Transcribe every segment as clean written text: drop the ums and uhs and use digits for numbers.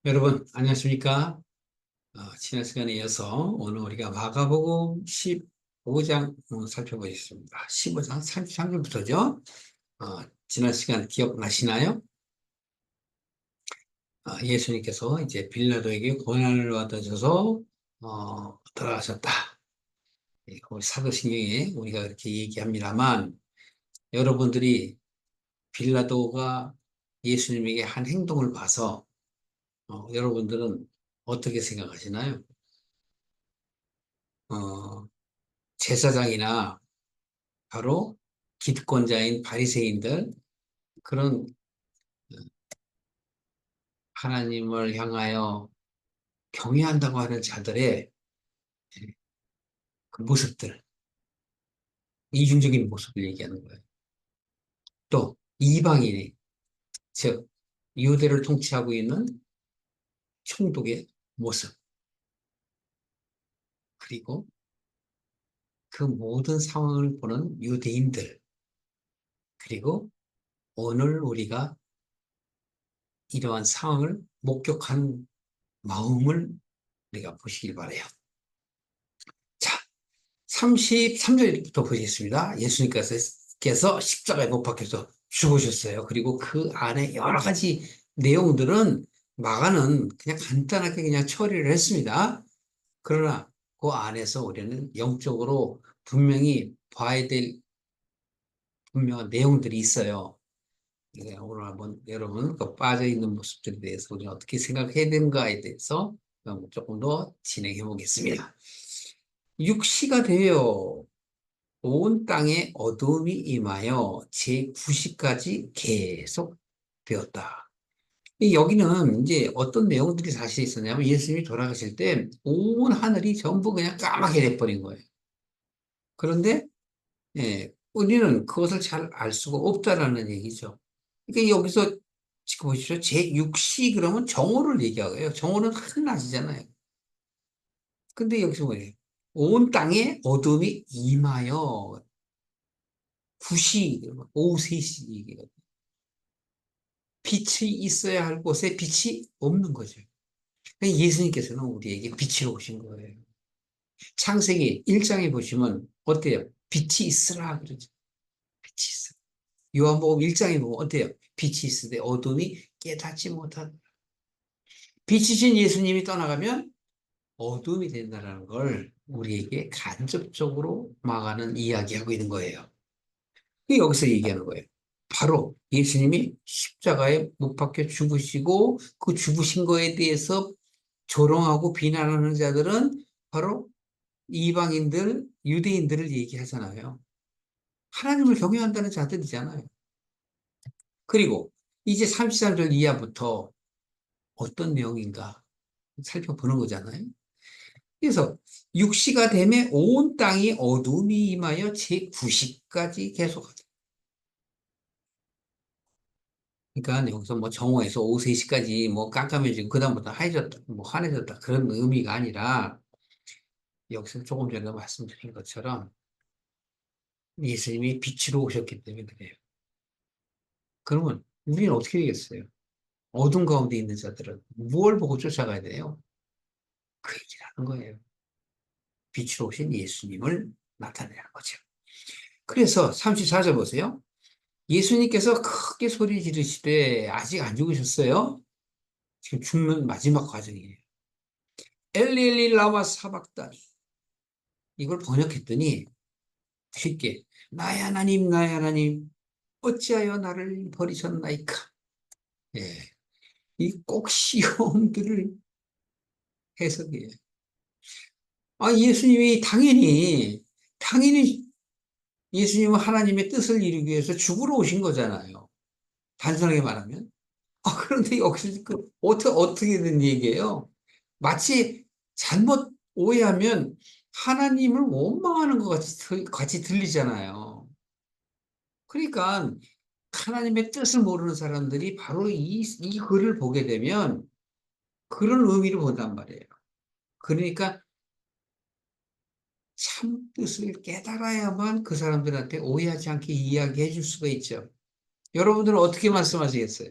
여러분, 안녕하십니까? 지난 시간에 이어서 오늘 우리가 마가복음 15장 살펴보겠습니다. 15장 33절부터죠. 지난 시간 기억나시나요? 예수님께서 이제 빌라도에게 고난을 받아줘서 돌아가셨다. 거기 사도신경에 우리가 그렇게 얘기합니다만, 여러분들이 빌라도가 예수님에게 한 행동을 봐서 여러분들은 어떻게 생각하시나요? 어, 제사장이나 바로 기득권자인 바리새인들, 그런 하나님을 향하여 경외한다고 하는 자들의 그 모습들, 이중적인 모습을 얘기하는 거예요. 또 이방인이, 즉 유대를 통치하고 있는 총독의 모습, 그리고 그 모든 상황을 보는 유대인들, 그리고 오늘 우리가 이러한 상황을 목격한 마음을 우리가 보시길 바라요. 자, 33절부터 보시겠습니다. 예수님께서 십자가에 못 박혀서 죽으셨어요. 그리고 그 안에 여러 가지 내용들은 마가는 그냥 간단하게 그냥 처리를 했습니다. 그러나 그 안에서 우리는 영적으로 분명히 봐야 될 분명한 내용들이 있어요. 네, 오늘 한번 여러분 그 빠져있는 모습들에 대해서 우리가 어떻게 생각해야 되는가에 대해서 조금 더 진행해 보겠습니다. 육시가 되어 온 땅에 어둠이 임하여 제9시까지 계속 되었다. 여기는 이제 어떤 내용들이 사실 있었냐면 예수님이 돌아가실 때 온 하늘이 전부 그냥 까맣게 돼버린 거예요. 그런데 우리는 그것을 잘 알 수가 없다라는 얘기죠. 그러니까 여기서 지금 보십시오. 제6시 그러면 정오를 얘기하고요. 정오는 한낮이잖아요. 근데 여기서 뭐예요? 온 땅에 어둠이 임하여 9시, 오후 3시 얘기거든요. 빛이 있어야 할 곳에 빛이 없는 거죠. 그러니까 예수님께서는 우리에게 빛으로 오신 거예요. 창세기 1장에 보시면 어때요? 빛이 있으라 그러죠. 빛이 있어. 요한복음 1장에 보면 어때요? 빛이 있으되 어둠이 깨닫지 못하다. 빛이신 예수님이 떠나가면 어둠이 된다는 걸 우리에게 간접적으로 막아는 이야기하고 있는 거예요. 여기서 얘기하는 거예요. 바로 예수님이 십자가에 못 박혀 죽으시고 그 죽으신 거에 대해서 조롱하고 비난하는 자들은 바로 이방인들, 유대인들을 얘기하잖아요. 하나님을 경외한다는 자들이잖아요. 그리고 이제 33절 이하부터 어떤 내용인가 살펴보는 거잖아요. 그래서 육시가 되매 온 땅이 어둠이 임하여 제9시까지 계속하다. 그러니까 여기서 뭐 정오에서 오후 3시까지 뭐 깜깜해지고 그다음부터 하얘졌다, 뭐 환해졌다 그런 의미가 아니라 여기서 조금 전에 말씀드린 것처럼 예수님이 빛으로 오셨기 때문에 그래요. 그러면 우리는 어떻게 되겠어요? 어둠 가운데 있는 자들은 무엇을 보고 쫓아가야 돼요? 그 얘기를 하는 거예요. 빛으로 오신 예수님을 나타내는 거죠. 그래서 34절 보세요. 예수님께서 크게 소리 지르시되 아직 안 죽으셨어요? 지금 죽는 마지막 과정이에요. 엘리 엘리 라마 사박다니. 이걸 번역했더니 쉽게 나의 하나님 나의 하나님 어찌하여 나를 버리셨나이까. 예, 이 꼭 시험들을 해석해요. 예수님이 당연히 예수님은 하나님의 뜻을 이루기 위해서 죽으러 오신 거잖아요. 단순하게 말하면. 그런데 여기서 어떻게 된 얘기예요? 마치 잘못 오해하면 하나님을 원망하는 것 같이 들리잖아요. 그러니까 하나님의 뜻을 모르는 사람들이 바로 이 글을 보게 되면 그런 의미를 본단 말이에요. 그러니까 참 뜻을 깨달아야만 그 사람들한테 오해하지 않게 이야기해 줄 수가 있죠. 여러분들은 어떻게 말씀하시겠어요?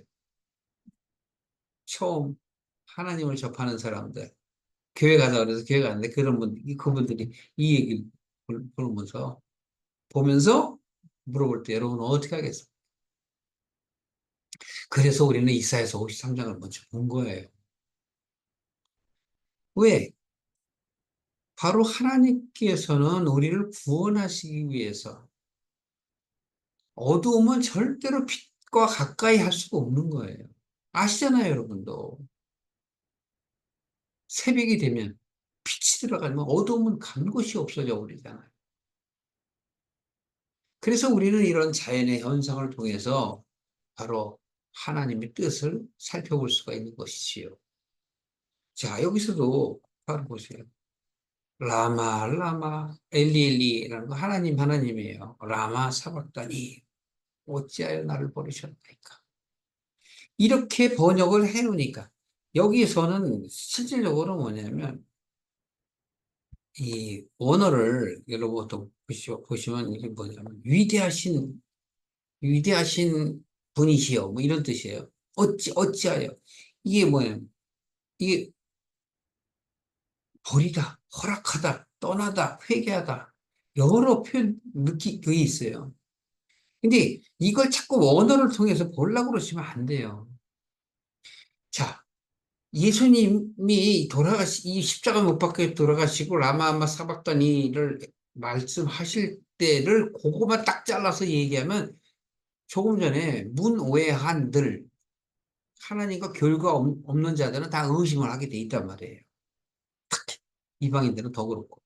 처음 하나님을 접하는 사람들, 교회 가자 그래서 교회 가는데 그분들이 이 얘기를 보면서, 물어볼 때 여러분 어떻게 하겠어요? 그래서 우리는 이사야서 53장을 먼저 본 거예요. 왜? 바로 하나님께서는 우리를 구원하시기 위해서 어두움은 절대로 빛과 가까이 할 수가 없는 거예요. 아시잖아요, 여러분도. 새벽이 되면 빛이 들어가면 어두움은 간 곳이 없어져 버리잖아요. 그래서 우리는 이런 자연의 현상을 통해서 바로 하나님의 뜻을 살펴볼 수가 있는 것이지요. 자, 여기서도 바로 보세요. 라마 엘리엘리라는 거 하나님이에요. 라마 사박다니 어찌하여 나를 버리셨나이까. 이렇게 번역을 해놓으니까 여기에서는 실질적으로 뭐냐면 이 원어를 여러분 또 보시면 이게 뭐냐면 위대하신 분이시여 뭐 이런 뜻이에요. 어찌하여 이게 뭐냐면 이게 버리다, 허락하다, 떠나다, 회개하다 여러 표현 그게 있어요. 근데 이걸 자꾸 원어를 통해서 보려고 그러시면 안 돼요. 자, 예수님이 이 십자가 못 박혀 돌아가시고 라마마 사박다니를 말씀하실 때를 그거만 딱 잘라서 얘기하면 조금 전에 문오해한들 하나님과 교류가 없는 자들은 다 의심을 하게 돼 있단 말이에요. 특히 이방인들은 더 그렇고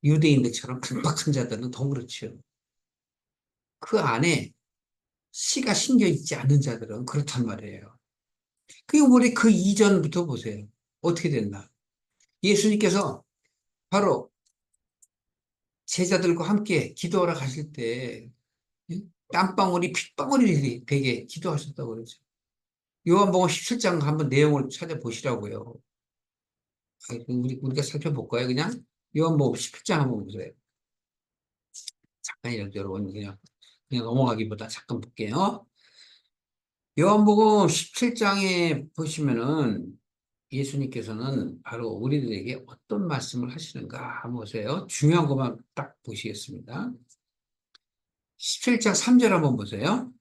유대인들처럼 강박한 자들은 더 그렇죠. 그 안에 씨가 심겨 있지 않은 자들은 그렇단 말이에요. 우리 그 이전부터 보세요. 어떻게 됐나? 예수님께서 바로 제자들과 함께 기도하러 가실 때 땀방울이 핏방울이 되게 기도하셨다고 그러죠. 요한복음 17장 한번 내용을 찾아보시라고요. 우리가 살펴볼까요? 그냥 요한복음 17장 한번 보세요. 잠깐이라도 여러분 그냥 넘어가기보다 잠깐 볼게요. 요한복음 17장에 보시면은 예수님께서는 바로 우리들에게 어떤 말씀을 하시는가 한번 보세요. 중요한 것만 딱 보시겠습니다. 17장 3절 한번 보세요.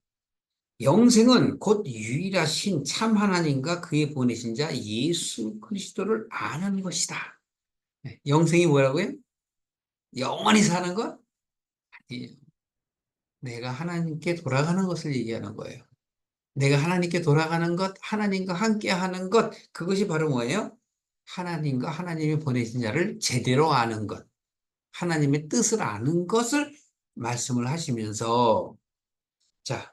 영생은 곧 유일하신 참 하나님과 그의 보내신 자 예수 그리스도를 아는 것이다. 네, 영생이 뭐라고요? 영원히 사는 것? 아니에요. 내가 하나님께 돌아가는 것을 얘기하는 거예요. 내가 하나님께 돌아가는 것, 하나님과 함께 하는 것, 그것이 바로 뭐예요? 하나님과 하나님이 보내신 자를 제대로 아는 것, 하나님의 뜻을 아는 것을 말씀을 하시면서, 자,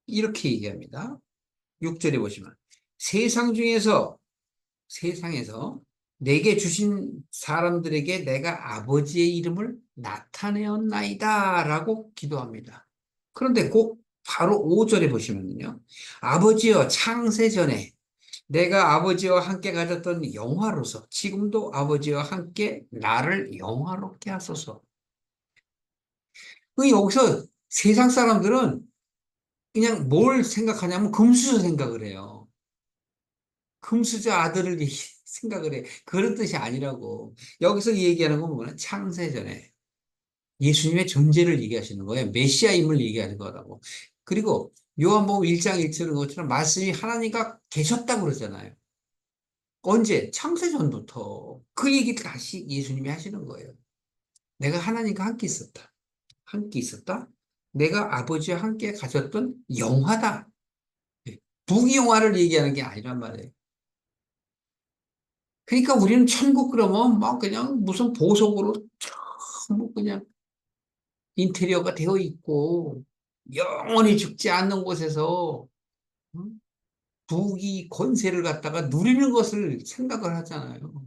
이렇게 얘기합니다. 6절에 보시면, 세상 중에서, 세상에서 내게 주신 사람들에게 내가 아버지의 이름을 나타내었나이다. 라고 기도합니다. 그런데 꼭 바로 5절에 보시면요. 아버지여 창세전에 내가 아버지와 함께 가졌던 영화로서 지금도 아버지와 함께 나를 영화롭게 하소서. 여기서 세상 사람들은 그냥 뭘 생각하냐면 금수저 생각을 해요. 금수저 아들을 생각을 해. 그런 뜻이 아니라고. 여기서 얘기하는 건 뭐냐? 창세전에 예수님의 존재를 얘기하시는 거예요. 메시아임을 얘기하는 거라고. 그리고 요한복음 1장 1절인 것처럼 말씀이 하나님과 계셨다고 그러잖아요. 언제? 창세전부터. 그 얘기를 다시 예수님이 하시는 거예요. 내가 하나님과 함께 있었다. 함께 있었다. 내가 아버지와 함께 가졌던 영화다. 부귀영화를 얘기하는 게 아니란 말이에요. 그러니까 우리는 천국 그러면 막 그냥 무슨 보석으로 전부 그냥 인테리어가 되어 있고 영원히 죽지 않는 곳에서 음, 부귀 권세를 갖다가 누리는 것을 생각을 하잖아요.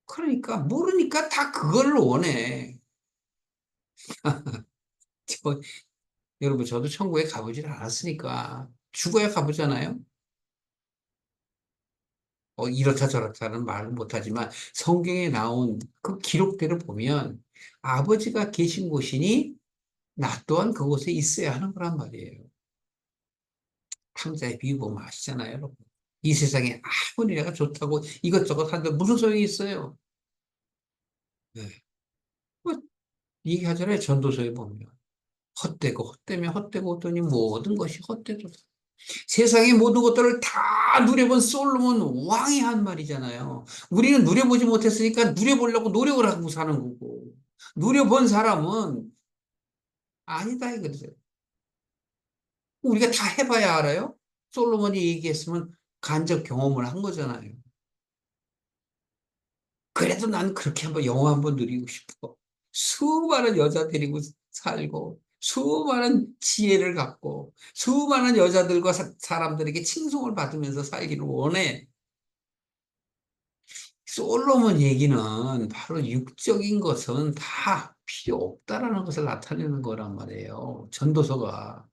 그러니까 모르니까 다 그걸 원해. 저, 여러분 저도 천국에 가보질 않았으니까 죽어야 가보잖아요. 이렇다 저렇다는 말은 못하지만 성경에 나온 그 기록들을 보면 아버지가 계신 곳이니 나 또한 그곳에 있어야 하는 거란 말이에요. 탕자의 비유 보면 아시잖아요, 여러분. 이 세상에 아무리 내가 좋다고 이것저것 하는데 무슨 소용이 있어요? 네. 뭐 얘기하잖아요. 전도서에 보면. 헛되고 헛되면 헛되고 헛되니 모든 것이 헛되도 세상의 모든 것들을 다 누려본 솔로몬 왕이 한 말이잖아요. 우리는 누려보지 못했으니까 누려보려고 노력을 하고 사는 거고 누려본 사람은 아니다 이거죠. 우리가 다 해봐야 알아요? 솔로몬이 얘기했으면 간접 경험을 한 거잖아요. 그래도 난 그렇게 한번 영화 한번 누리고 싶어. 수많은 여자 데리고 살고, 수많은 지혜를 갖고, 수많은 여자들과 사람들에게 칭송을 받으면서 살기를 원해. 솔로몬 얘기는 바로 육적인 것은 다 필요 없다라는 것을 나타내는 거란 말이에요. 전도서가.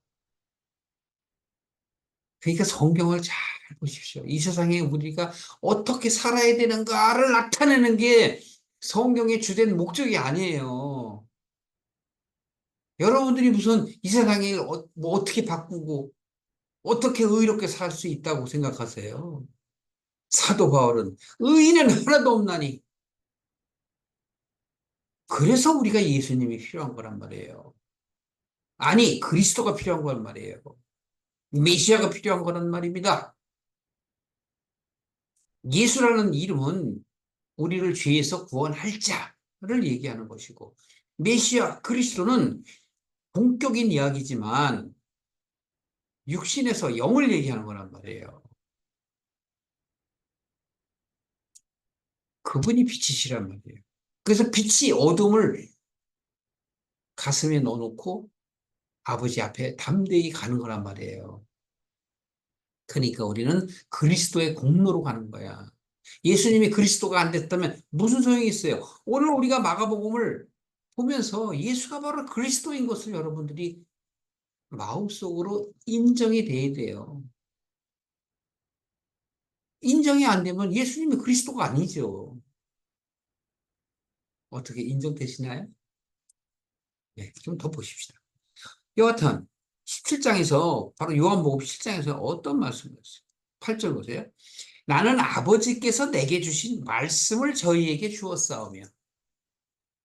그러니까 성경을 잘 보십시오. 이 세상에 우리가 어떻게 살아야 되는가를 나타내는 게 성경의 주된 목적이 아니에요. 여러분들이 무슨 이 세상을 뭐 어떻게 바꾸고 어떻게 의롭게 살 수 있다고 생각하세요? 사도 바울은 의인은 하나도 없나니 그래서 우리가 예수님이 필요한 거란 말이에요. 아니 그리스도가 필요한 거란 말이에요. 메시아가 필요한 거란 말입니다. 예수라는 이름은 우리를 죄에서 구원할 자를 얘기하는 것이고 메시아 그리스도는 본격인 이야기지만 육신에서 영을 얘기하는 거란 말이에요. 그분이 빛이시란 말이에요. 그래서 빛이 어둠을 가슴에 넣어놓고 아버지 앞에 담대히 가는 거란 말이에요. 그러니까 우리는 그리스도의 공로로 가는 거야. 예수님이 그리스도가 안 됐다면 무슨 소용이 있어요? 오늘 우리가 마가복음을 보면서 예수가 바로 그리스도인 것을 여러분들이 마음속으로 인정이 돼야 돼요. 인정이 안 되면 예수님이 그리스도가 아니죠. 어떻게 인정되시나요? 네, 좀 더 보십시다. 여하튼 17장에서 바로 요한복음 17장에서 어떤 말씀을 했어요? 8절 보세요. 나는 아버지께서 내게 주신 말씀을 저희에게 주었사오며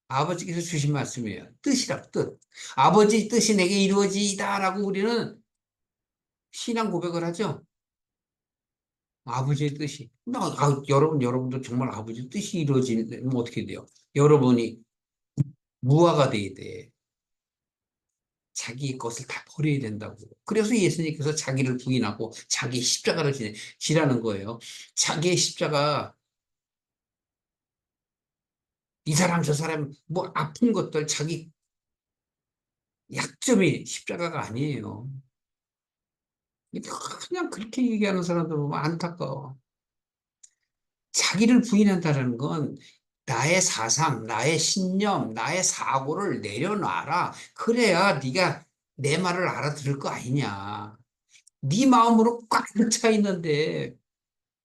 아버지께서 주신 말씀이에요. 뜻이라 뜻. 아버지 뜻이 내게 이루어지이다라고 우리는 신앙 고백을 하죠. 아버지의 뜻이. 여러분도 정말 아버지의 뜻이 이루어지면 어떻게 돼요? 여러분이 무화가 돼야 돼. 자기 것을 다 버려야 된다고. 그래서 예수님께서 자기를 부인하고 자기 십자가를 지라는 거예요. 자기의 십자가, 이 사람 저 사람 뭐 아픈 것들 자기 약점이 십자가가 아니에요. 그냥 그렇게 얘기하는 사람들 보면 안타까워. 자기를 부인한다는 건 나의 사상, 나의 신념, 나의 사고를 내려놔라. 그래야 네가 내 말을 알아들을 거 아니냐. 네 마음으로 꽉 차 있는데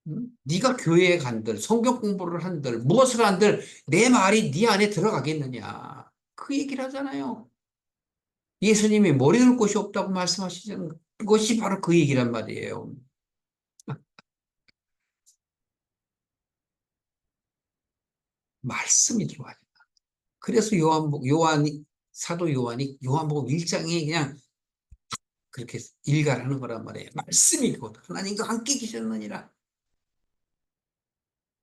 응? 네가 교회에 간들, 성경 공부를 한들, 무엇을 한들 내 말이 네 안에 들어가겠느냐. 그 얘기를 하잖아요. 예수님이 머리 둘 곳이 없다고 말씀하시는 것이 바로 그 얘기란 말이에요. 말씀이 들어와요. 그래서 사도 요한이 요한복음 1장에 그냥 그렇게 일갈하는 거란 말이에요. 말씀이 곧 하나님과 함께 계셨느니라.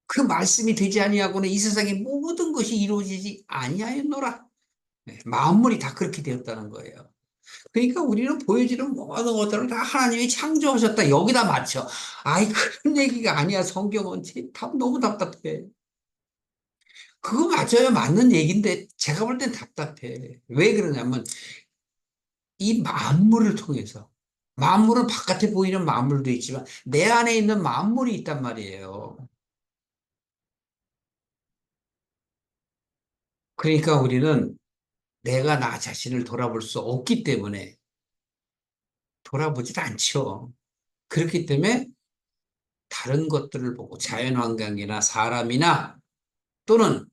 그 말씀이 되지 아니하고는 이 세상의 모든 것이 이루어지지 아니하였노라. 네, 만물이 다 그렇게 되었다는 거예요. 그러니까 우리는 보여지는 모든 것들을 다 하나님이 창조하셨다. 여기다 맞춰. 아이, 그런 얘기가 아니야. 성경은 너무 답답해. 그거 맞아요. 맞는 얘기인데 제가 볼 땐 답답해. 왜 그러냐면 이 만물을 통해서 만물은 바깥에 보이는 만물도 있지만 내 안에 있는 만물이 있단 말이에요. 그러니까 우리는 내가 나 자신을 돌아볼 수 없기 때문에 돌아보질 않죠. 그렇기 때문에 다른 것들을 보고 자연환경이나 사람이나 또는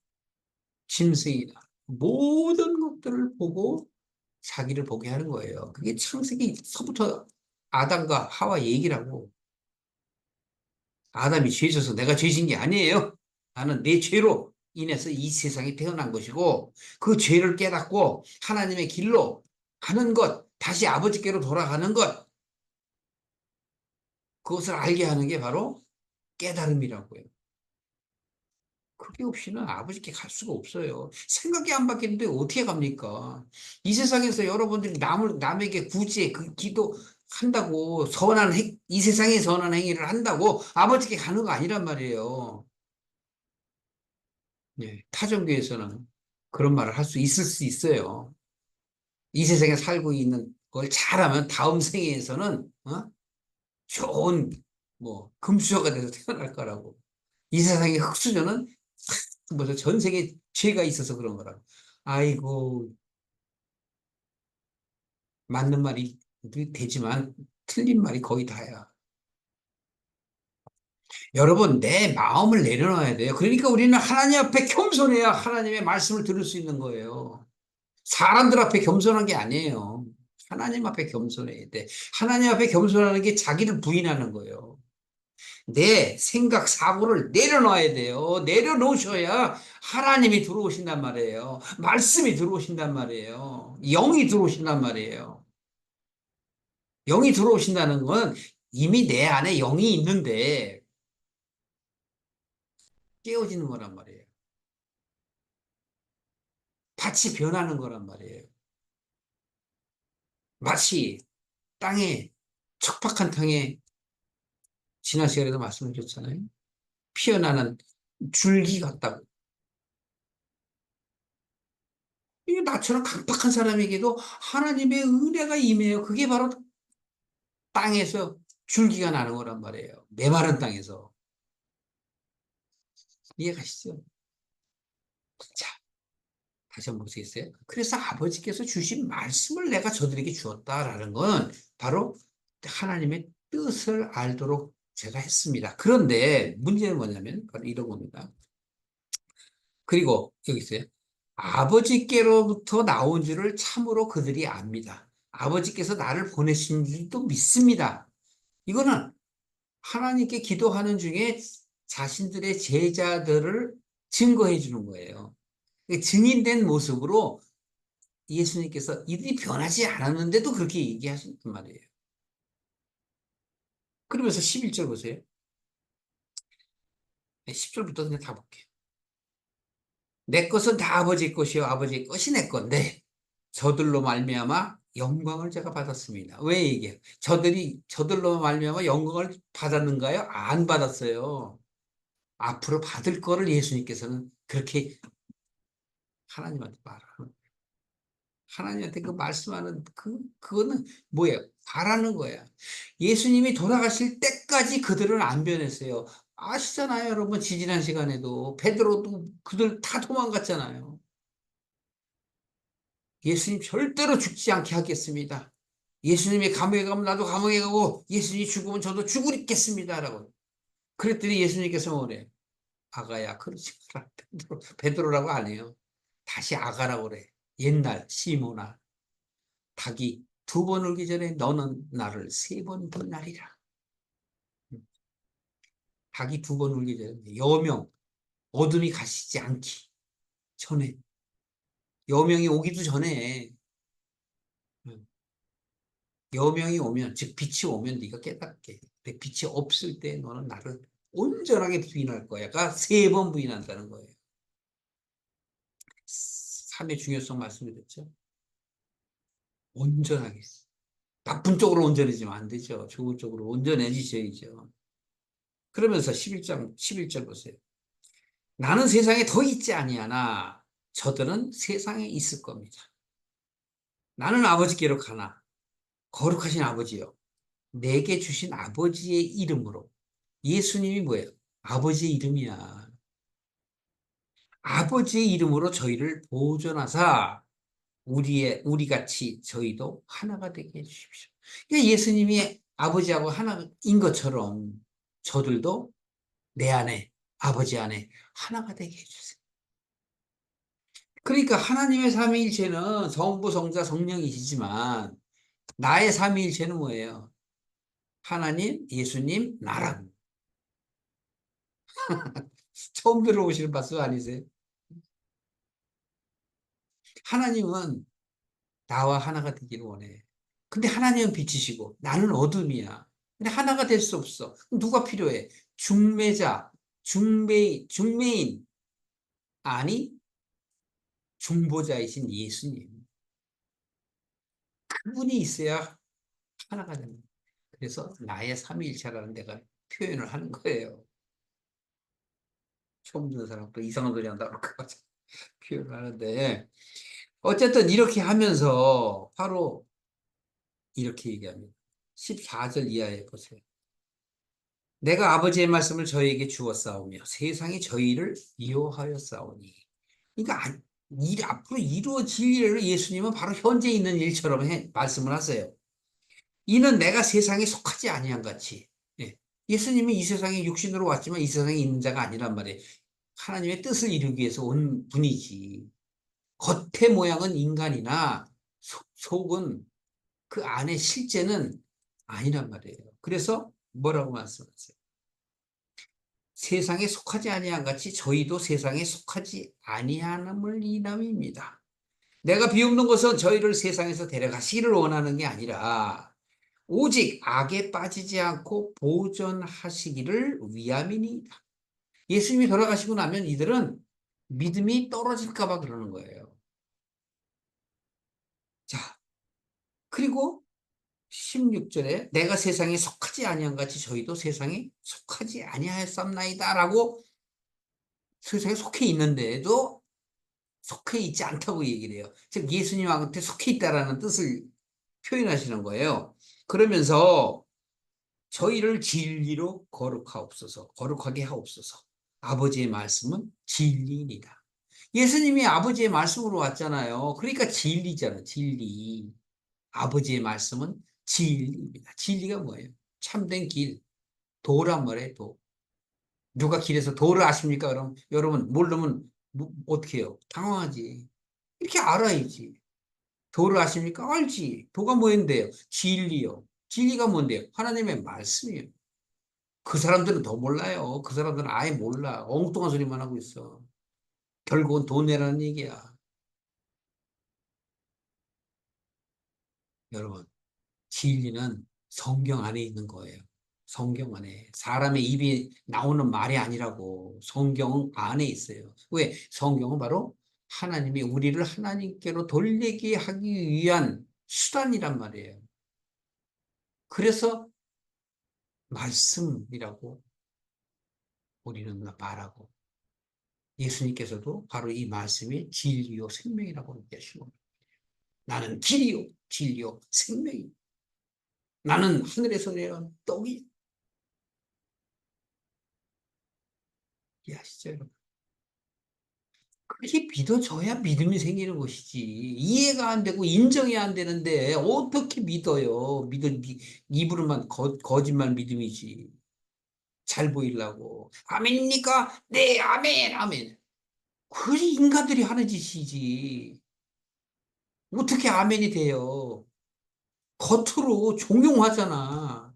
짐승이나 모든 것들을 보고 자기를 보게 하는 거예요. 그게 창세기서부터 아담과 하와 얘기라고. 아담이 죄져서 내가 죄진 게 아니에요. 나는 내 죄로 인해서 이 세상에 태어난 것이고 그 죄를 깨닫고 하나님의 길로 가는 것, 다시 아버지께로 돌아가는 것, 그것을 알게 하는 게 바로 깨달음이라고요. 그게 없이는 아버지께 갈 수가 없어요. 생각이 안 바뀌는데 어떻게 갑니까? 이 세상에서 여러분들이 남에게 굳이 그 기도 한다고 이 세상에 선한 행위를 한다고 아버지께 가는 거 아니란 말이에요. 예, 타종교에서는 그런 말을 할 수 있을 수 있어요. 이 세상에 살고 있는 걸 잘하면 다음 생에서는 좋은 뭐 금수저가 돼서 태어날 거라고. 이 세상의 흙수저는 뭐죠? 전생에 죄가 있어서 그런 거라고. 아이고, 맞는 말이 되지만 틀린 말이 거의 다야. 여러분, 내 마음을 내려놔야 돼요. 그러니까 우리는 하나님 앞에 겸손해야 하나님의 말씀을 들을 수 있는 거예요. 사람들 앞에 겸손한 게 아니에요. 하나님 앞에 겸손해야 돼. 하나님 앞에 겸손하는 게 자기를 부인하는 거예요. 내 생각, 사고를 내려놔야 돼요. 내려놓으셔야 하나님이 들어오신단 말이에요. 말씀이 들어오신단 말이에요. 영이 들어오신단 말이에요. 영이 들어오신다는 건 이미 내 안에 영이 있는데 깨어지는 거란 말이에요. 밭이 변하는 거란 말이에요. 마치 땅에, 척박한 땅에 지난 시간에도 말씀드렸잖아요. 피어나는 줄기 같다고. 이 나처럼 강팍한 사람에게도 하나님의 은혜가 임해요. 그게 바로 땅에서 줄기가 나는 거란 말이에요. 메마른 땅에서. 이해가시죠? 자, 다시 한번 보시겠어요? 그래서 아버지께서 주신 말씀을 내가 저들에게 주었다라는 건 바로 하나님의 뜻을 알도록 제가 했습니다. 그런데 문제는 뭐냐면 바로 이런 겁니다. 그리고 여기 있어요. 아버지께로부터 나온 줄을 참으로 그들이 압니다. 아버지께서 나를 보내신 줄도 믿습니다. 이거는 하나님께 기도하는 중에 자신들의 제자들을 증거해 주는 거예요. 증인된 모습으로 예수님께서 이들이 변하지 않았는데도 그렇게 얘기하신단 말이에요. 그러면서 11절 보세요. 10절부터 그냥 다 볼게요. 내 것은 다 아버지 것이요 아버지의 것이 내 건데 저들로 말미암아 영광을 제가 받았습니다. 왜 얘기해요? 저들로 말미암아 영광을 받았는가요? 안 받았어요. 앞으로 받을 거를 예수님께서는 그렇게 하나님한테 말하는 하나님한테 그 말씀하는 그거는 뭐예요? 바라는 거야. 예수님이 돌아가실 때까지 그들은 안 변했어요. 아시잖아요, 여러분. 지지난 시간에도 베드로도 그들 다 도망갔잖아요. 예수님 절대로 죽지 않게 하겠습니다. 예수님이 감옥에 가면 나도 감옥에 가고 예수님이 죽으면 저도 죽으겠습니다라고. 그랬더니 예수님께서 뭐래요? 아가야, 그러지 마라. 베드로라고 안 해요. 다시 아가라고 그래. 옛날 시모나. 닭이 두 번 울기 전에 너는 나를 세 번 분날이라. 닭이 두 번 울기 전에 여명, 어둠이 가시지 않기 전에, 여명이 오기도 전에, 여명이 오면, 즉 빛이 오면 네가 깨닫게. 근데 빛이 없을 때 너는 나를 온전하게 부인할 거야가 세 번 부인한다는 거예요. 삶의 중요성 말씀드렸죠. 온전하게. 나쁜 쪽으로 온전해지면 안 되죠. 좋은 쪽으로 온전해지셔야죠. 그러면서 11절 보세요. 나는 세상에 더 있지 아니하나 저들은 세상에 있을 겁니다. 나는 아버지께로 가나 거룩하신 아버지요. 내게 주신 아버지의 이름으로. 예수님이 뭐예요? 아버지의 이름이야. 아버지의 이름으로 저희를 보존하사 우리 같이 저희도 하나가 되게 해주십시오. 그러니까 예수님이 아버지하고 하나인 것처럼 저들도 내 안에 아버지 안에 하나가 되게 해주세요. 그러니까 하나님의 삼위일체는 성부, 성자, 성령이시지만 나의 삼위일체는 뭐예요? 하나님, 예수님, 나라고. 처음 들어보시는 말씀 아니세요? 하나님은 나와 하나가 되기를 원해. 근데 하나님은 빛이시고 나는 어둠이야. 근데 하나가 될 수 없어. 누가 필요해? 중매자, 중매인, 아니, 중보자이신 예수님. 그분이 있어야 하나가 되는 거예요. 그래서 나의 삼위일체라는 내가 표현을 하는 거예요. 처음 듣는 사람도 이상한 소리 한다고 표현을 하는데, 어쨌든 이렇게 하면서 바로 이렇게 얘기합니다. 14절 이하에 보세요. 내가 아버지의 말씀을 저희에게 주었사오며 세상이 저희를 미워하였사오니. 그러니까 앞으로 이루어질 일을 예수님은 바로 현재 있는 일처럼 말씀을 하세요. 이는 내가 세상에 속하지 아니한 같이. 예. 예수님이 이 세상에 육신으로 왔지만 이 세상에 있는 자가 아니란 말이에요. 하나님의 뜻을 이루기 위해서 온 분이지. 겉의 모양은 인간이나 속은 그 안에 실제는 아니란 말이에요. 그래서 뭐라고 말씀하세요? 세상에 속하지 아니한 같이 저희도 세상에 속하지 아니함을 이남입니다. 내가 비웃는 것은 저희를 세상에서 데려가시기를 원하는 게 아니라 오직 악에 빠지지 않고 보존하시기를 위함이니이다. 예수님이 돌아가시고 나면 이들은 믿음이 떨어질까 봐 그러는 거예요. 자, 그리고 16절에 내가 세상에 속하지 아니한 같이 저희도 세상에 속하지 아니하였삼나이다라고 세상에 속해 있는데도 속해 있지 않다고 얘기를 해요. 즉 예수님한테 속해 있다라는 뜻을 표현하시는 거예요. 그러면서 저희를 진리로 거룩하옵소서, 거룩하게 하옵소서. 아버지의 말씀은 진리입니다. 예수님이 아버지의 말씀으로 왔잖아요. 그러니까 진리잖아요. 진리. 아버지의 말씀은 진리입니다. 진리가 뭐예요? 참된 길, 도란 말이에요. 도. 누가 길에서 도를 아십니까? 그럼 여러분 모르면 어떻게 해요? 당황하지. 이렇게 알아야지. 도를 아십니까? 알지. 도가 뭐인데요? 진리요. 진리가 뭔데요? 하나님의 말씀이에요. 그 사람들은 더 몰라요. 그 사람들은 아예 몰라. 엉뚱한 소리만 하고 있어. 결국은 돈 내라는 얘기야. 여러분, 진리는 성경 안에 있는 거예요. 성경 안에. 사람의 입이 나오는 말이 아니라고. 성경 안에 있어요. 왜? 성경은 바로 하나님이 우리를 하나님께로 돌리게 하기 위한 수단이란 말이에요. 그래서 말씀이라고 우리는 말하고 예수님께서도 바로 이 말씀이 진리요 생명이라고 얘기하시고 나는 길이요 진리요 생명이 나는 하늘에서 내려온 떡이 이해하시죠 여러분? 그렇게 믿어줘야 믿음이 생기는 것이지 이해가 안 되고 인정이 안 되는데 어떻게 믿어요? 입으로만 거짓말 믿음이지 잘 보이려고 아멘입니까? 네 아멘 아멘 그게 인간들이 하는 짓이지 어떻게 아멘이 돼요? 겉으로 종용하잖아.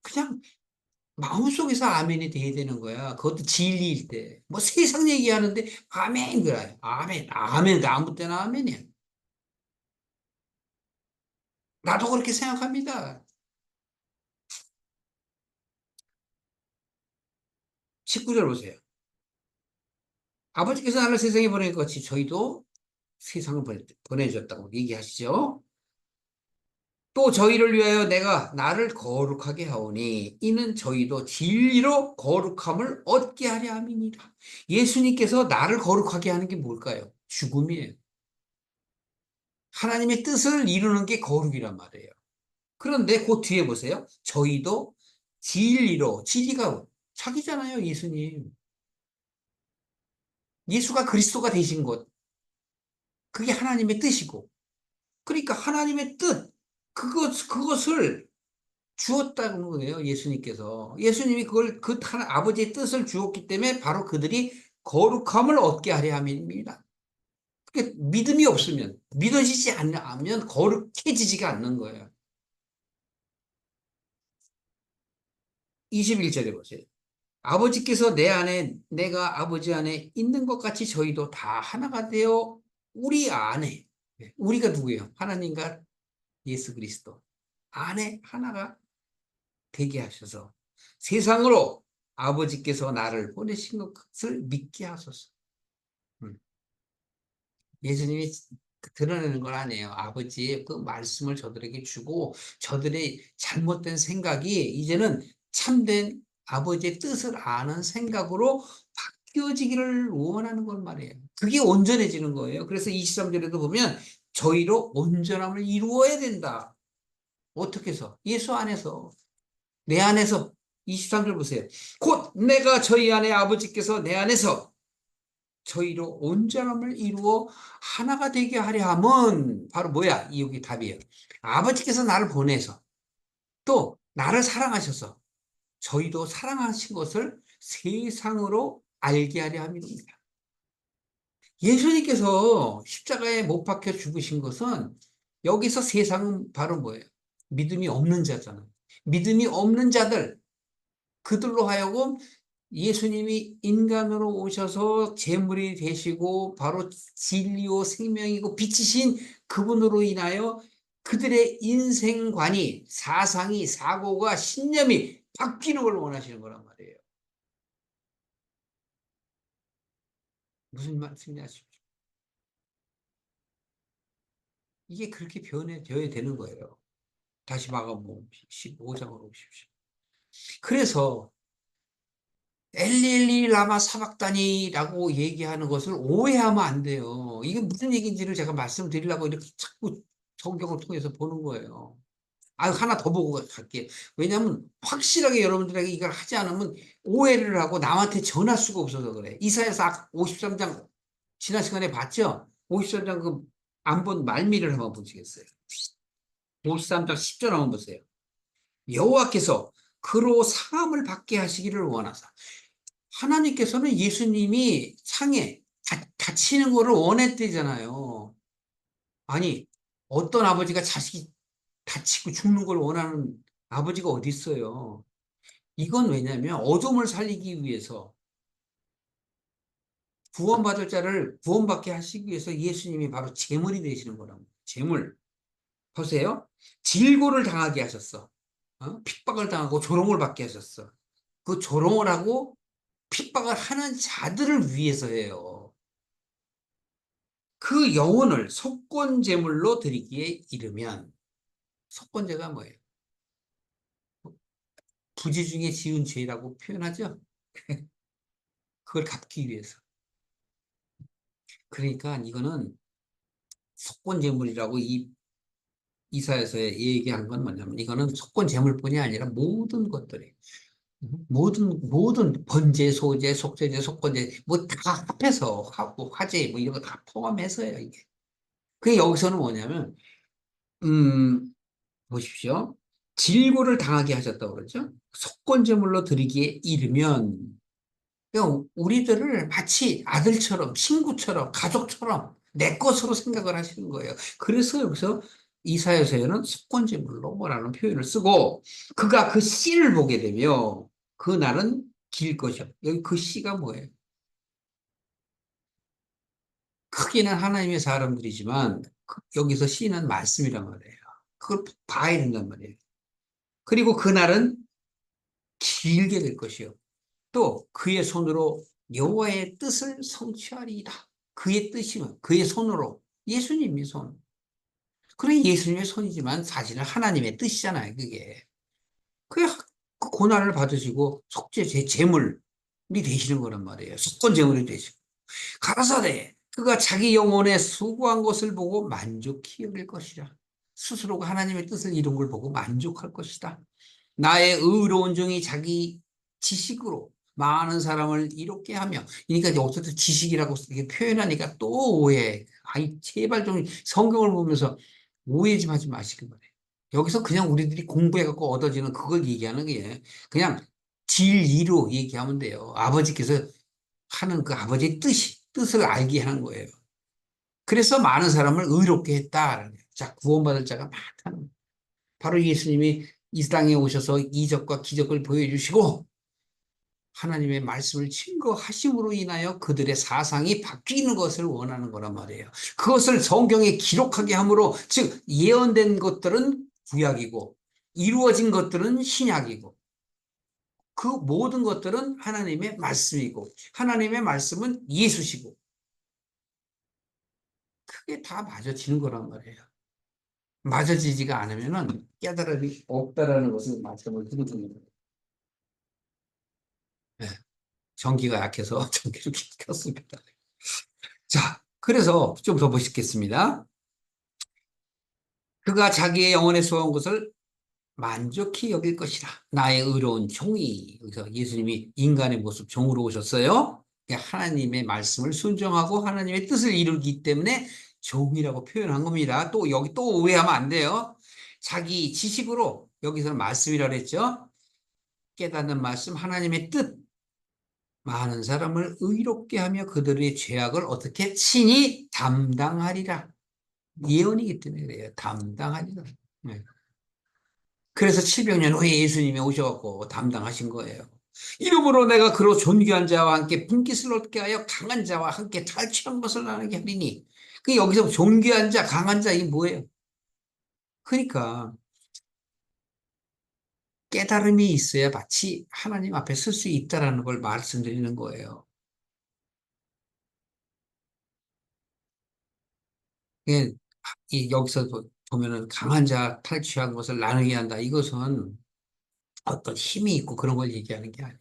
그냥 마음속에서 아멘이 돼야 되는 거야. 그것도 진리일 때. 뭐 세상 얘기하는데 아멘 그래. 아멘. 아멘. 아무 때나 아멘이야. 나도 그렇게 생각합니다. 19절 보세요. 아버지께서 나를 세상에 보낸 것 같이 저희도 세상을 보내줬다고 얘기하시죠. 또 저희를 위하여 내가 나를 거룩하게 하오니 이는 저희도 진리로 거룩함을 얻게 하려 함이니라. 예수님께서 나를 거룩하게 하는 게 뭘까요? 죽음이에요. 하나님의 뜻을 이루는 게 거룩이란 말이에요. 그런데 그 뒤에 보세요. 저희도 진리로, 진리가 자기잖아요, 예수님. 예수가 그리스도가 되신 것. 그게 하나님의 뜻이고. 그러니까 하나님의 뜻, 그것을 주었다는 거예요, 예수님께서. 예수님이 아버지의 뜻을 주었기 때문에 바로 그들이 거룩함을 얻게 하려 함입니다. 그러니까 믿음이 없으면, 믿어지지 않으면 거룩해지지가 않는 거예요. 21절에 보세요. 아버지께서 내 안에, 내가 아버지 안에 있는 것 같이 저희도 다 하나가 되어 우리 안에, 우리가 누구예요? 하나님과 예수 그리스도 안에 하나가 되게 하셔서 세상으로 아버지께서 나를 보내신 것을 믿게 하소서. 음. 예수님이 드러내는 건 아니에요. 아버지의 그 말씀을 저들에게 주고 저들의 잘못된 생각이 이제는 참된 아버지의 뜻을 아는 생각으로 바뀌어지기를 원하는 건 말이에요. 그게 온전해지는 거예요. 그래서 23절에도 보면 저희로 온전함을 이루어야 된다. 어떻게 해서? 예수 안에서. 내 안에서. 23절 보세요. 곧 내가 저희 안에 아버지께서 내 안에서 저희로 온전함을 이루어 하나가 되게 하려 함은 바로 뭐야? 여기 답이에요. 아버지께서 나를 보내서 또 나를 사랑하셔서 저희도 사랑하신 것을 세상으로 알게 하려 함입니다. 예수님께서 십자가에 못 박혀 죽으신 것은 여기서 세상은 바로 뭐예요? 믿음이 없는 자잖아요. 믿음이 없는 자들, 그들로 하여금 예수님이 인간으로 오셔서 제물이 되시고 바로 진리요 생명이고 빛이신 그분으로 인하여 그들의 인생관이 사상이 사고가 신념이 바뀌는 걸 원하시는 거란 말이에요. 무슨 말씀인지 아시죠? 이게 그렇게 변해져야 되는 거예요. 다시 마가복음 15장으로 오십시오. 그래서 엘리엘리 라마 사박다니라고 얘기하는 것을 오해하면 안 돼요. 이게 무슨 얘기인지를 제가 말씀드리려고 이렇게 자꾸 성경을 통해서 보는 거예요. 아, 하나 더 보고 갈게요. 왜냐하면 확실하게 여러분들에게 이걸 하지 않으면 오해를 하고 남한테 전할 수가 없어서 그래. 이사야서 53장 지난 시간에 봤죠? 53장 그 안 본 말미를 한번 보시겠어요? 53장 10절 한번 보세요. 여호와께서 그로 사함을 받게 하시기를 원하사. 하나님께서는 예수님이 상에 다치는 거를 원했대잖아요. 아니, 어떤 아버지가 자식이 다치고 죽는 걸 원하는 아버지가 어디 있어요? 이건 왜냐면 어둠을 살리기 위해서 구원받을 자를 구원받게 하시기 위해서 예수님이 바로 제물이 되시는 거라고. 제물. 보세요. 질고를 당하게 하셨어. 핍박을 당하고 조롱을 받게 하셨어. 그 조롱을 하고 핍박을 하는 자들을 위해서 해요. 그 영혼을 속건제물로 드리기에 이르면 속건제가 뭐예요? 부지 중에 지은 죄라고 표현하죠. 그걸 갚기 위해서. 그러니까 이거는 속건제물이라고 이 이사에서 얘기한 건 뭐냐면 이거는 속건제물뿐이 아니라 모든 것들이 모든 번제, 소제, 속제제, 속건제 뭐 다 합해서 하고 화제 뭐 이런 거 다 포함해서요 이게. 그 여기서는 뭐냐면 보십시오. 질고를 당하게 하셨다고 그러죠. 속건제물로 드리기에 이르면 그냥 우리들을 마치 아들처럼 친구처럼 가족처럼 내 것으로 생각을 하시는 거예요. 그래서 여기서 이사야서에는 속건제물로 뭐라는 표현을 쓰고 그가 그 씨를 보게 되며 그 날은 길 것이요. 여기 그 씨가 뭐예요? 크게는 하나님의 사람들이지만 여기서 씨는 말씀이란 말이에요. 그걸 봐야 된단 말이에요. 그리고 그날은 길게 될 것이요. 또 그의 손으로 여호와의 뜻을 성취하리이다. 그의 뜻이면 그의 손으로 예수님의 손. 그래 예수님의 손이지만 사실은 하나님의 뜻이잖아요. 그게. 그 고난을 받으시고 속죄 제 제물이 되시는 거란 말이에요. 속건 제물이 되시고. 가라사대 그가 자기 영혼에 수고한 것을 보고 만족히 여길 것이라. 스스로가 하나님의 뜻을 이룬 걸 보고 만족할 것이다. 나의 의로운 종이 자기 지식으로 많은 사람을 이롭게 하며, 그러니까 어쨌든 지식이라고 이렇게 표현하니까 또 오해. 아이, 제발 좀 성경을 보면서 오해 좀 하지 마시길 바래요. 여기서 그냥 우리들이 공부해갖고 얻어지는 그걸 얘기하는 게 그냥 진리로 얘기하면 돼요. 아버지께서 하는 그 아버지의 뜻을 알게 하는 거예요. 그래서 많은 사람을 의롭게 했다. 자, 구원받을 자가 많다는 거예요. 바로 예수님이 이 땅에 오셔서 이적과 기적을 보여주시고 하나님의 말씀을 증거하심으로 인하여 그들의 사상이 바뀌는 것을 원하는 거란 말이에요. 그것을 성경에 기록하게 함으로, 즉 예언된 것들은 구약이고 이루어진 것들은 신약이고 그 모든 것들은 하나님의 말씀이고 하나님의 말씀은 예수시고 그게 다 맞아지는 거란 말이에요. 맞아지지가 않으면은 깨달음이 없다라는 것을 말씀을 드리는 거예요. 네, 전기가 약해서 전기를 켰습니다. 자, 그래서 좀 더 보시겠습니다. 그가 자기의 영혼에 쏘은 것을 만족히 여길 것이라. 나의 의로운 종이. 여기서 예수님이 인간의 모습 종으로 오셨어요. 하나님의 말씀을 순종하고 하나님의 뜻을 이루기 때문에 종이라고 표현한 겁니다. 또 여기 또 오해하면 안 돼요. 자기 지식으로 여기서는 말씀이라 그랬죠. 깨닫는 말씀, 하나님의 뜻. 많은 사람을 의롭게 하며 그들의 죄악을 어떻게 친히 담당하리라. 예언이기 때문에 그래요. 담당하리라. 네. 그래서 700년 후에 예수님이 오셔갖고 담당하신 거예요. 이러므로 내가 그로 존귀한 자와 함께 분깃을 얻게 하여 강한 자와 함께 탈취한 것을 나누게 하리니. 그 여기서 존귀한 자, 강한 자, 이게 뭐예요? 그러니까 깨달음이 있어야 마치 하나님 앞에 설 수 있다라는 걸 말씀드리는 거예요. 예, 여기서 보면은 강한 자 탈취한 것을 나누게 한다. 이것은 어떤 힘이 있고 그런 걸 얘기하는 게 아니에요.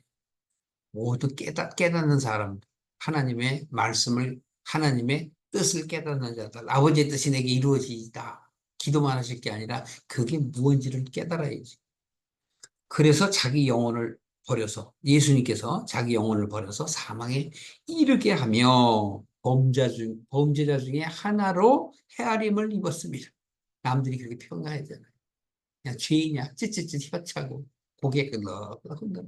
모두 깨닫는 사람, 하나님의 말씀을, 하나님의 뜻을 깨닫는 자들, 아버지의 뜻이 내게 이루어지다. 기도만 하실 게 아니라 그게 무언지를 깨달아야지. 그래서 자기 영혼을 버려서, 예수님께서 자기 영혼을 버려서 사망에 이르게 하며 범죄자 중에 하나로 헤아림을 입었습니다. 남들이 그렇게 평가하잖아요. 그냥 죄인이야, 찌찌찌 혀차고 고개 끄덕끄덕.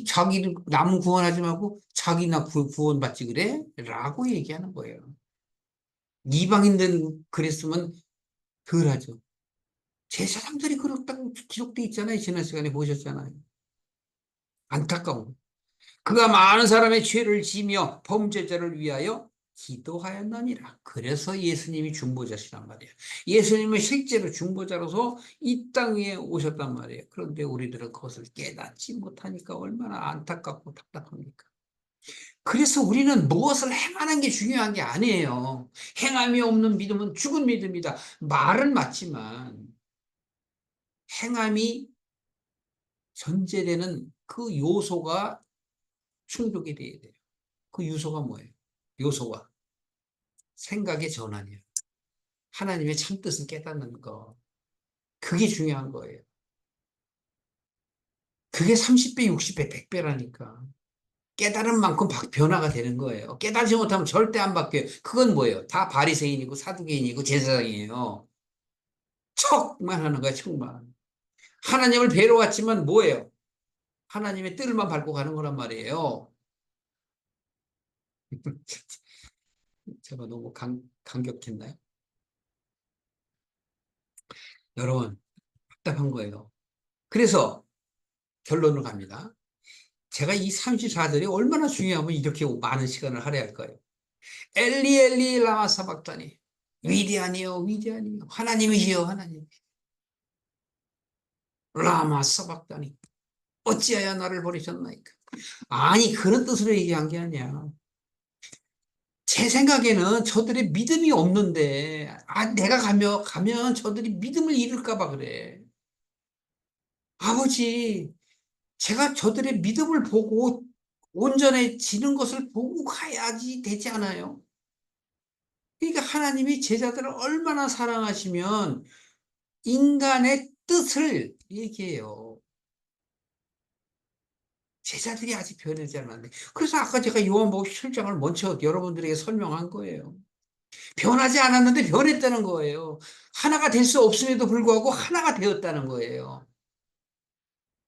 자기를, 남 구원하지 말고 자기나 구원받지 그래? 라고 얘기하는 거예요. 이방인들 그랬으면 덜 하죠. 제사장들이 그렇다고 기록돼 있잖아요. 지난 시간에 보셨잖아요. 안타까운 거. 그가 많은 사람의 죄를 지며 범죄자를 위하여 기도하였느니라. 그래서 예수님이 중보자시란 말이에요. 예수님은 실제로 중보자로서 이 땅에 오셨단 말이에요. 그런데 우리들은 그것을 깨닫지 못하니까 얼마나 안타깝고 답답합니까? 그래서 우리는 무엇을 행하는 게 중요한 게 아니에요. 행함이 없는 믿음은 죽은 믿음이다. 말은 맞지만 행함이 전제되는 그 요소가 충족이 돼야 돼요. 그 요소가 뭐예요? 요소가 생각의 전환이에요. 하나님의 참뜻을 깨닫는 거. 그게 중요한 거예요. 그게 30배, 60배, 100배라니까. 깨달은 만큼 변화가 되는 거예요. 깨달지 못하면 절대 안 바뀌어요. 그건 뭐예요? 다 바리새인이고 사두개인이고 제사장이에요. 척만 하는 거야, 척만. 하나님을 뵈러 왔지만 뭐예요? 하나님의 뜰만 밟고 가는 거란 말이에요. 제가 너무 감격했나요? 여러분, 답답한 거예요. 그래서 결론을 갑니다. 제가 이 34절이 얼마나 중요하면 이렇게 많은 시간을 할애할까요? 엘리 엘리 라마 사박다니 위대하니요 위대하니요 하나님이시여 하나님 라마 사박다니 어찌하여 나를 버리셨나이까. 아니 그런 뜻으로 얘기한 게 아니야. 제 생각에는 저들의 믿음이 없는데 내가 가면 저들이 믿음을 잃을까 봐 그래. 아버지, 제가 저들의 믿음을 보고 온전해지는 것을 보고 가야지 되지 않아요? 그러니까 하나님이 제자들을 얼마나 사랑하시면 인간의 뜻을 얘기해요. 제자들이 아직 변하지 않았는데. 그래서 아까 제가 요한복음 7장을 먼저 여러분들에게 설명한 거예요. 변하지 않았는데 변했다는 거예요. 하나가 될 수 없음에도 불구하고 하나가 되었다는 거예요.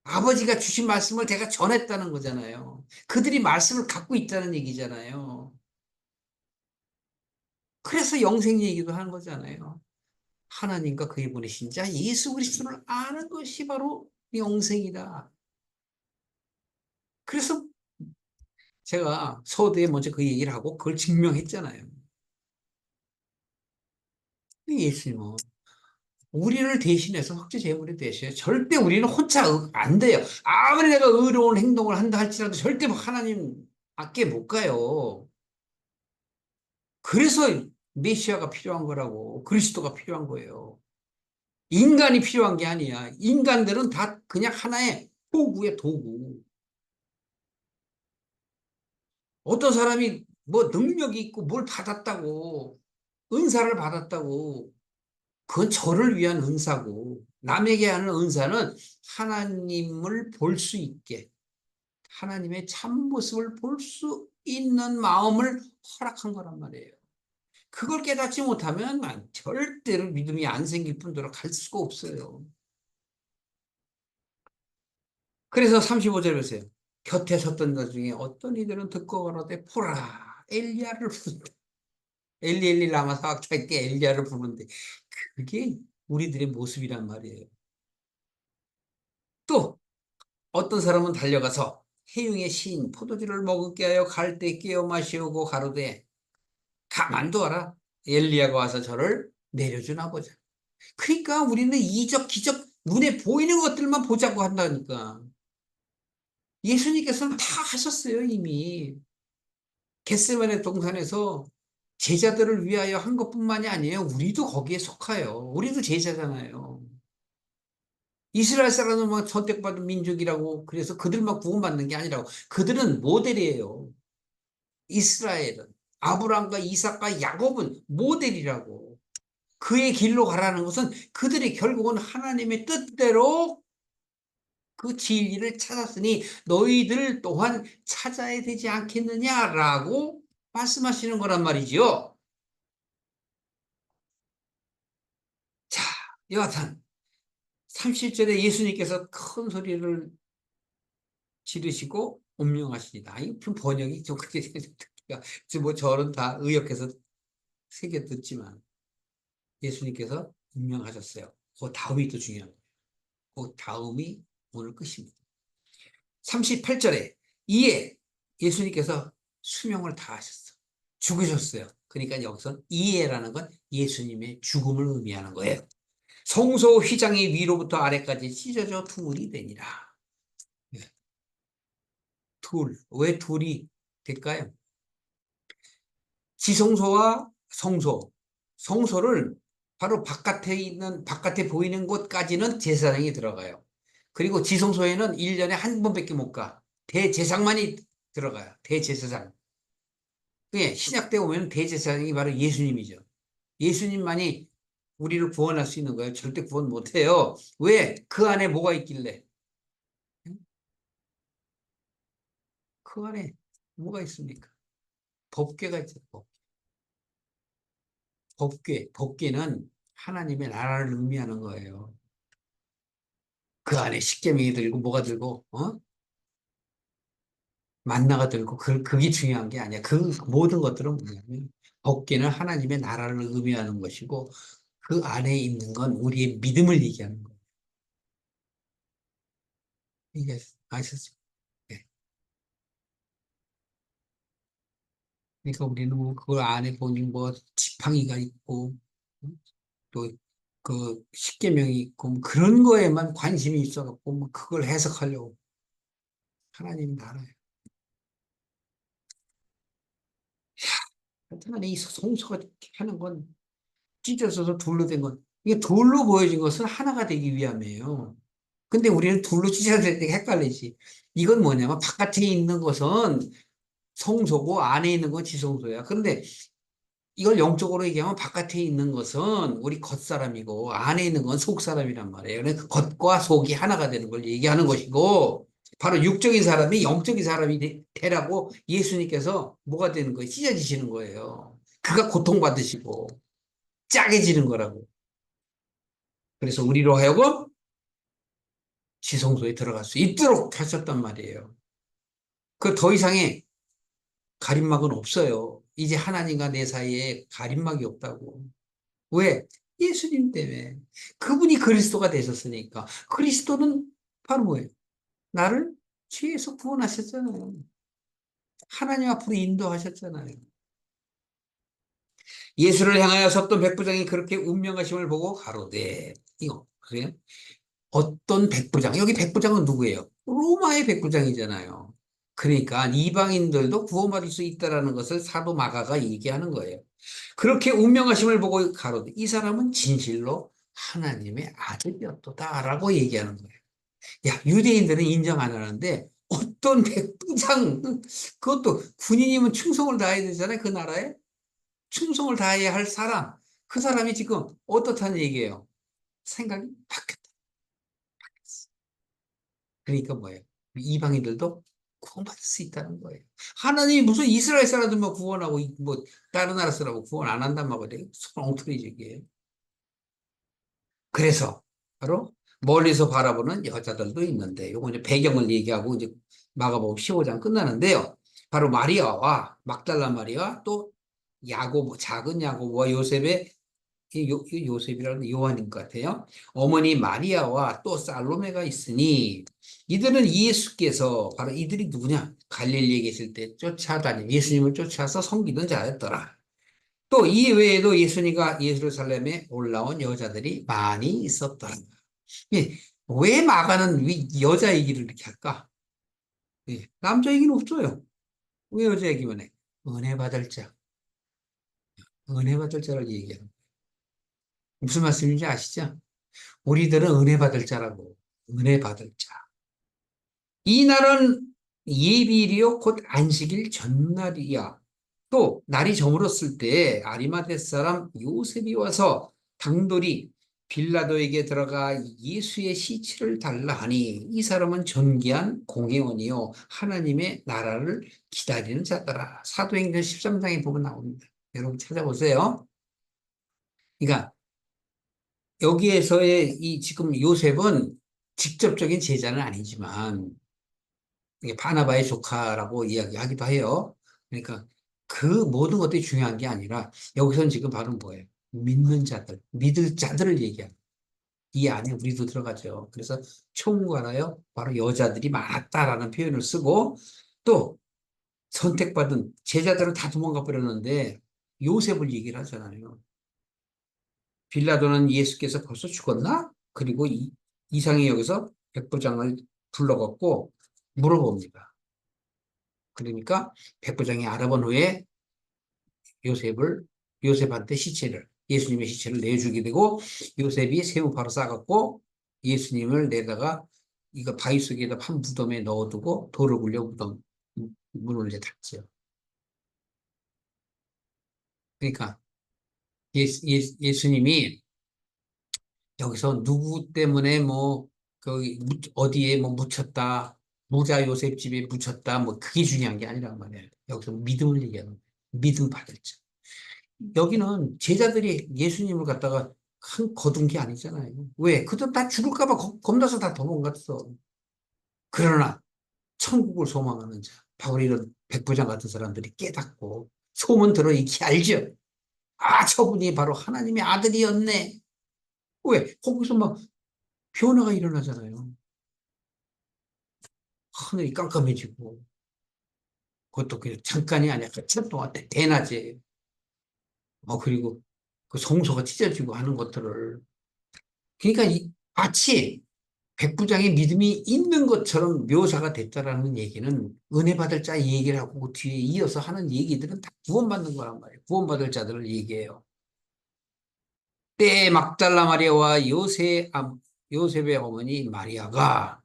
아버지가 주신 말씀을 제가 전했다는 거잖아요. 그들이 말씀을 갖고 있다는 얘기잖아요. 그래서 영생 얘기도 하는 거잖아요. 하나님과 그의 보내신 자 예수 그리스도를 아는 것이 바로 영생이다. 그래서 제가 서두에 먼저 그 얘기를 하고 그걸 증명했잖아요. 예수님은 우리를 대신해서 확제 제물이 되셔요. 절대 우리는 혼자 안 돼요. 아무리 내가 의로운 행동을 한다 할지라도 절대 하나님 밖에 못 가요. 그래서 메시아가 필요한 거라고. 그리스도가 필요한 거예요. 인간이 필요한 게 아니야. 인간들은 다 그냥 하나의 도구야, 도구. 어떤 사람이 뭐 능력이 있고 뭘 받았다고, 은사를 받았다고, 그건 저를 위한 은사고, 남에게 하는 은사는 하나님을 볼 수 있게, 하나님의 참모습을 볼 수 있는 마음을 허락한 거란 말이에요. 그걸 깨닫지 못하면 절대로 믿음이 안 생길 뿐더러 갈 수가 없어요. 그래서 35절 보세요. 곁에 섰던 자 중에 어떤 이들은 듣고 가로되 보라 엘리야를 부른다. 엘리 엘리 라마 사박타게 엘리야를 부르는데 그게 우리들의 모습이란 말이에요. 또 어떤 사람은 달려가서 해융의 신 포도주를 먹게 하여 갈대 깨어 마시오고 가로되 가만두어라 엘리야가 와서 저를 내려주나 보자. 그러니까 우리는 이적 기적 눈에 보이는 것들만 보자고 한다니까. 예수님께서는 다 하셨어요 이미. 겟세마네 동산에서 제자들을 위하여 한 것뿐만이 아니에요. 우리도 거기에 속하여. 우리도 제자잖아요. 이스라엘 사람은 선택받은 민족이라고 그래서 그들만 구원받는 게 아니라고. 그들은 모델이에요. 이스라엘은. 아브라함과 이삭과 야곱은 모델이라고. 그의 길로 가라는 것은 그들이 결국은 하나님의 뜻대로 그 진리를 찾았으니 너희들 또한 찾아야 되지 않겠느냐라고 말씀하시는 거란 말이지요. 자, 여하튼 30절에 예수님께서 큰 소리를 지르시고 운명하시니다. 이 번역이 좀 그렇게 듣기가 뭐 저는 다 의역해서 새겨 듣지만 예수님께서 운명하셨어요. 그 다음이 또 중요한 거예요. 그 다음이 오늘 끝입니다. 38절에 이에 예수님께서 수명을 다하셨어. 죽으셨어요. 그러니까 여기서 이에라는 건 예수님의 죽음을 의미하는 거예요. 성소 휘장이 위로부터 아래까지 찢어져 둘이 되니라. 네. 둘. 왜 둘이 될까요? 지성소와 성소. 성소를 바로 바깥에 보이는 곳까지는 제사장이 들어가요. 그리고 지성소에는 1년에 한 번밖에 못 가. 대제사장만이 들어가요. 대제사장. 예, 신약 때 오면 대제사장이 바로 예수님이죠. 예수님만이 우리를 구원할 수 있는 거예요. 절대 구원 못 해요. 왜? 그 안에 뭐가 있길래? 그 안에 뭐가 있습니까? 법궤가 있죠. 법궤. 법궤는 하나님의 나라를 의미하는 거예요. 그 안에 십계명이 들고 뭐가 들고 만나가 들고 그게 중요한 게 아니야. 그 모든 것들은 뭐냐면 법궤는 하나님의 나라를 의미하는 것이고 그 안에 있는 건 우리의 믿음을 얘기하는 거예요. 이게 아셨죠? 네. 그러니까 우리는 뭐 그걸 안에 보니 뭐 지팡이가 있고 또 그 십계명이 있고 뭐 그런 거에만 관심이 있어갖고 뭐 그걸 해석하려고 하나님 나라예요. 하여튼 이 성소가 하는 건 찢어져서 둘로 된 건 이게 둘로 보여진 것은 하나가 되기 위함이에요. 근데 우리는 둘로 찢어질 때 헷갈리지. 이건 뭐냐면 바깥에 있는 것은 성소고 안에 있는 건 지성소야. 그런데 이걸 영적으로 얘기하면 바깥에 있는 것은 우리 겉사람이고 안에 있는 건 속사람이란 말이에요. 그러니까 겉과 속이 하나가 되는 걸 얘기하는 것이고 바로 육적인 사람이 영적인 사람이 되라고 예수님께서 뭐가 되는 거예요? 찢어지시는 거예요. 그가 고통받으시고 짜게지는 거라고. 그래서 우리로 하여금 지성소에 들어갈 수 있도록 하셨단 말이에요. 그 더 이상의 가림막은 없어요. 이제 하나님과 내 사이에 가림막이 없다고. 왜? 예수님 때문에. 그분이 그리스도가 되셨으니까. 그리스도는 바로 뭐예요? 나를 죄에서 구원하셨잖아요. 하나님 앞으로 인도하셨잖아요. 예수를 향하여 섰던 백부장이 그렇게 운명하심을 보고 가로되, 이거, 그래요? 어떤 백부장, 여기 백부장은 누구예요? 로마의 백부장이잖아요. 그러니까 이방인들도 구원받을 수 있다라는 것을 사도 마가가 얘기하는 거예요. 그렇게 운명하심을 보고 가로되 이 사람은 진실로 하나님의 아들이었도다라고 얘기하는 거예요. 야, 유대인들은 인정 안 하는데 어떤 백부장, 그것도 군인이면 충성을 다해야 되잖아요. 그 나라에 충성을 다해야 할 사람, 그 사람이 지금 어떻다는 얘기예요? 생각이 바뀌었다. 그러니까 뭐예요? 이방인들도 구원받을 수 있다는 거예요. 하나님이 무슨 이스라엘 사람들만 구원하고 뭐 다른 나라 사람하고 구원 안 한단 말이에요. 손 엉터리지 이게. 그래서 바로 멀리서 바라보는 여자들도 있는데 요거 이제 배경을 얘기하고 이제 마가복음 15장 끝나는데요. 바로 마리아와 막달라 마리아 또 야고보 작은 야고보와 요셉의 이 요셉이라는 요한인 것 같아요. 어머니 마리아와 또 살로메가 있으니 이들은 예수께서 바로 이들이 누구냐? 갈릴리에 계실 때 쫓아다니 예수님을 쫓아서 섬기던 자였더라. 또 이 외에도 예루살렘에 올라온 여자들이 많이 있었더라. 예, 왜 마가는 여자 얘기를 이렇게 할까? 예, 남자 얘기는 없어요. 왜 여자 얘기만 해? 은혜 받을 자, 은혜 받을 자를 얘기하는 거예요. 무슨 말씀인지 아시죠? 우리들은 은혜 받을 자라고. 은혜 받을 자. 이 날은 예비일이요 곧 안식일 전날이야. 또 날이 저물었을 때 아리마대 사람 요셉이 와서 당돌이 빌라도에게 들어가 예수의 시체를 달라 하니 이 사람은 존귀한 공회원이요 하나님의 나라를 기다리는 자더라. 사도행전 13장에 보면 나옵니다. 여러분 찾아보세요. 그러니까 여기에서의 이 지금 요셉은 직접적인 제자는 아니지만 이게 바나바의 조카라고 이야기하기도 해요. 그러니까 그 모든 것들이 중요한 게 아니라 여기서는 지금 바로 뭐예요? 믿는 자들, 믿을 자들을 얘기하는 이 안에 우리도 들어가죠. 그래서 총괄하여 바로 여자들이 많았다라는 표현을 쓰고 또 선택받은 제자들은 다 도망가 버렸는데 요셉을 얘기를 하잖아요. 빌라도는 예수께서 벌써 죽었나? 그리고 이상이 여기서 백부장을 불러갖고 물어봅니다. 그러니까 백부장이 알아본 후에 요셉을 요셉한테 예수님의 시체를 내주게 되고 요셉이 새우파로 싸갖고 예수님을 내다가 이거 바위 속에다 한 무덤에 넣어두고 돌을 굴려 문을 이제 닫죠. 그러니까 예수님이 여기서 누구 때문에 뭐, 어디에 뭐 묻혔다, 모자 요셉 집에 묻혔다, 뭐 그게 중요한 게 아니란 말이에요. 여기서 믿음을 얘기하는 거예요. 믿음 받을 자. 여기는 제자들이 예수님을 갖다가 거둔 게 아니잖아요. 왜? 그들 다 죽을까봐 겁나서 다 도망갔어. 그러나 천국을 소망하는 자, 바로 이런 백부장 같은 사람들이 깨닫고 소문 들어 익히 알죠. 아, 저분이 바로 하나님의 아들이었네. 왜? 거기서 막 변화가 일어나잖아요. 하늘이 깜깜해지고, 그것도 그냥 잠깐이 아니라 한참 동안 대낮에, 그리고 그 성소가 찢어지고 하는 것들을. 그러니까 마치 백부장의 믿음이 있는 것처럼 묘사가 됐다라는 얘기는 은혜 받을 자 얘기를 하고 그 뒤에 이어서 하는 얘기들은 다 구원받는 거란 말이에요. 구원받을 자들을 얘기해요. 때에 막달라 마리아와 요셉의 어머니 마리아가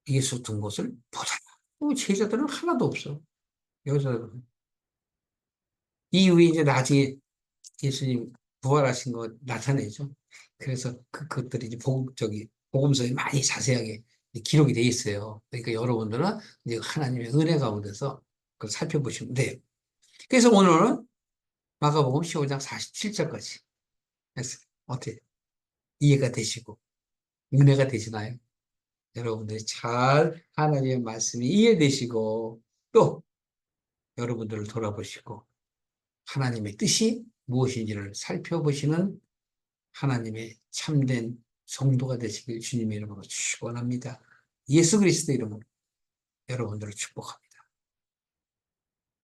예수 둔 곳을 보잖아. 제자들은 하나도 없어. 여자들은. 이후에 이제 나중에 예수님 부활하신 거 나타내죠. 그래서 그것들이 이제 복음서에 많이 자세하게 기록이 돼 있어요. 그러니까 여러분들은 이제 하나님의 은혜 가운데서 그걸 살펴보시면 돼요. 그래서 오늘은 마가복음 15장 47절까지 했어요. 어떻게 이해가 되시고 은혜가 되시나요? 여러분들이 잘 하나님의 말씀이 이해되시고 또 여러분들을 돌아보시고 하나님의 뜻이 무엇인지를 살펴보시는 하나님의 참된 성도가 되시길 주님의 이름으로 축원합니다. 예수 그리스도 이름으로 여러분들을 축복합니다.